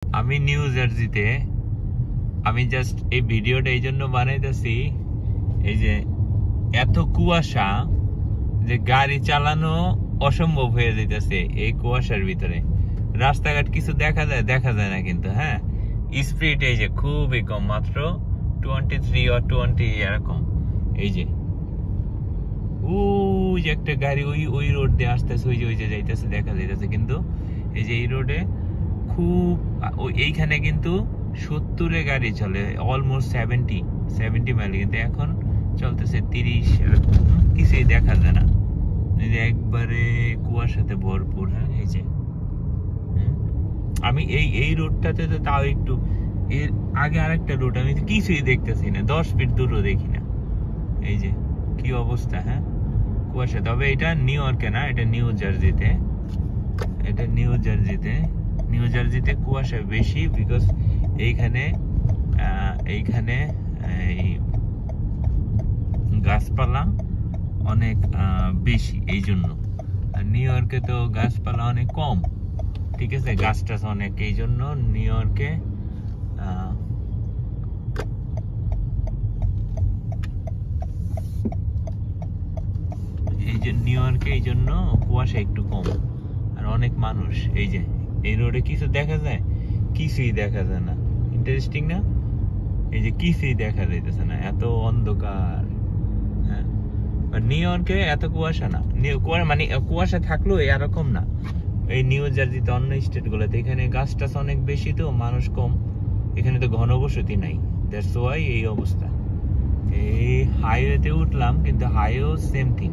আমি নিউ জার্সিতে আমি জাস্ট এই ভিডিওটা এই জন্য বানাইতেছি, এই যে এত কুয়াশা যে গাড়ি চালানো অসম্ভব হয়ে যাইতেছে এই কুয়াশার ভিতরে। রাস্তাঘাট কিছু দেখা যায় না, কিন্তু হ্যাঁ স্পিড এই যে খুবই কম, মাত্র 23 or 20 এরকম। এই যে ওই যে একটা গাড়ি ওই রোড দিয়ে আসতেছে, ওই যে যাইতেছে, দেখা যাইতেছে, কিন্তু এই যে এই রোডে খুব এইখানে কিন্তু 70-এ গাড়ি চলে, অলমোস্ট 70 মাইল, কিন্তু এখন চলতেছে 30, কিছুই দেখা যায় না, একবারে কুয়াশাতে ভরপুর। হ্যাঁ এই যে আমি এই রোডটাতে তো তাও একটু, এর আগে আরেকটা রোড আমি কিছুই দেখতেছি না, 10 ফিট দূরও দেখি না। এই যে কি অবস্থা, হ্যাঁ কুয়াশা। তবে এটা নিউ ইয়র্কে না, এটা নিউ জার্সিতে। এটা নিউ জার্সিতে কুয়াশা বেশি, বিকজ এইখানে এই গাছপালা অনেক বেশি, এই জন্য। আর নিউ ইয়র্কে তো গাছপালা অনেক কম, ঠিক আছে, গাছ টাছ অনেক, এই জন্য নিউ ইয়র্কে এই জন্য কুয়াশা একটু কম, আর অনেক মানুষ। এই যে এই রোডে কিছু দেখা যায়, কিছুই দেখা যায় না। ইন্টারেস্টিং না? এই যে কিছুই দেখা যাইতেছে না, এত অন্ধকার। হ্যাঁ, নিউ ইয়র্কে এত কুয়াশা না, মানে কুয়াশা থাকলেও এরকম না। এই নিউ জার্সিতে, অন্য স্টেট গুলোতে এখানে গাছ টাছ অনেক বেশি, তো মানুষ কম, এখানে তো ঘনবসতি নাই, দ্যাটস ওয়াই এই অবস্থা। এই হাইওয়েতে উঠলাম, কিন্তু হাইওয়ে সেম থিং।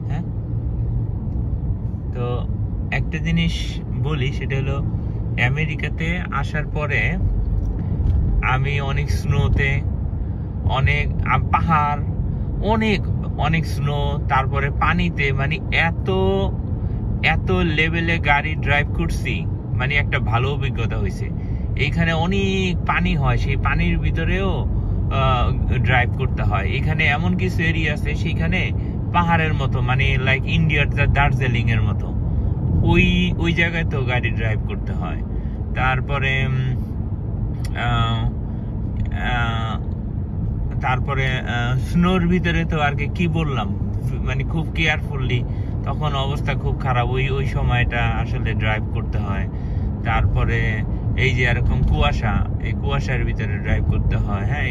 হ্যাঁ, তো একটা জিনিস বলি, সেটা হলো আমেরিকাতে আসার পরে আমি অনেক স্নোতে, অনেক পাহাড়, অনেক স্নো, তারপরে পানিতে, মানে এত লেভেলে গাড়ি ড্রাইভ করছি, মানে একটা ভালো অভিজ্ঞতা হয়েছে। এইখানে অনেক পানি হয়, সেই পানির ভিতরেও ড্রাইভ করতে হয়। এখানে এমন কিছু এরিয়া আছে সেখানে পাহাড়ের মতো, মানে লাইক ইন্ডিয়ার দার্জিলিং এর মতো, ওই জায়গায় তো গাড়ি ড্রাইভ করতে হয়। তারপরে স্নোর ভিতরে তো আর কি বললাম, মানে খুব কেয়ারফুললি, তখন অবস্থা খুব খারাপ, ওই সময়টা আসলে ড্রাইভ করতে হয়। তারপরে এই যে এরকম কুয়াশা, এই কুয়াশার ভিতরে ড্রাইভ করতে হয়। হ্যাঁ,